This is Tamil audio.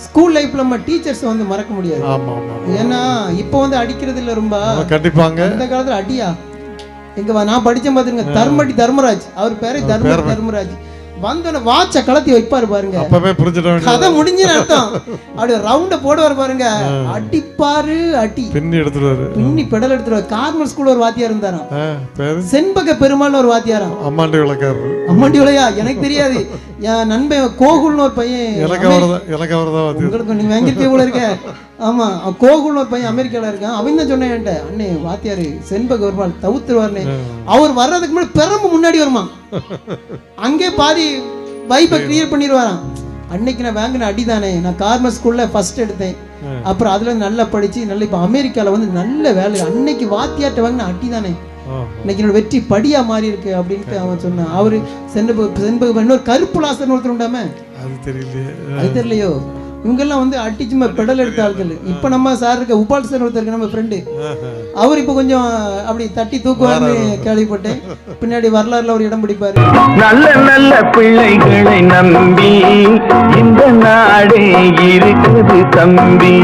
ஸ்கூல் லைஃப்ல நம்ம டீச்சர்ஸ் வந்து மறக்க முடியாது. ஏன்னா இப்போ வந்து அடிக்கிறது இல்ல ரொம்ப கண்டிப்பாங்க. அந்த காலத்துல அடியா எங்க நான் படிச்சேன் பாத்துருங்க, தர்மராஜ், அவர் பேரே தர்மராஜ். வந்தோட வாட்ச கலத்தி வைப்பாரு பாருங்க, அப்பவே புரிஞ்சிடும் கதை முடிஞ்சுன்னு அர்த்தம். அப்படி ரவுண்ட போடுவார் பாருங்க, அடிப்பாரு அடி பின்னி எடுத்துருவாரு, பின்னி பெடல் எடுத்துருவாரு. கார்மல் ஸ்கூல்ல ஒரு வாத்தியார் இருந்தாராம், செண்பக பெருமாள் ஒரு வாத்தியாராம். அம்மாண்டி விளக்காரு. அம்மாண்டி விளையா எனக்கு தெரியாது, என் நண்பன் கோகுல்னு ஒரு பையன், உங்களுக்கு நீ வாங்கிருக்கே போல இருக்க. ஆமா, கோகுல்னு ஒரு பையன் அமெரிக்கால இருக்கான். அவன் தான் சொன்னேன் என்கிட்ட, அண்ணே வாத்தியாரு செண்பக பெருமாள் தவுத்துருவாருன்னு. அவர் வர்றதுக்கு முன்னாடி பெரம்பு முன்னாடி வருமா, அங்கே பாதி வைப்பை கிளியர் பண்ணிடுவாராம். அன்னைக்கு நான் வாங்கின அடிதானே, நான் கார்மல் ஸ்கூல்ல ஃபர்ஸ்ட் எடுத்தேன், அப்புறம் அதுல நல்லா படிச்சு நல்ல இப்ப அமெரிக்கால வந்து நல்ல வேலை. அன்னைக்கு வாத்தியாட்ட வாங்கின அடிதானே இன்னைக்கு என்னோட வெற்றி படியா மாறி இருக்கு அப்படின்ட்டு அவன் சொன்னான். அவரு செண்பக இன்னொரு கருப்புலாசன் ஒருத்தர் உண்டாம, அது தெரியலையோ. இவங்கெல்லாம் வந்து அடிச்சுமா பெடல் எடுத்த ஆட்கள். இப்ப நம்ம சார் இருக்க உபால் சார் ஒருத்தர் இருக்கு நம்ம ஃப்ரெண்டு, அவர் இப்ப கொஞ்சம் அப்படி தட்டி தூக்குவார்னு கேள்விப்பட்டேன். பின்னாடி வரலாறுல ஒரு இடம் பிடிப்பாரு. நல்ல நல்ல பிள்ளைகளை நம்பி இந்த நாடே இருக்குது தம்பி.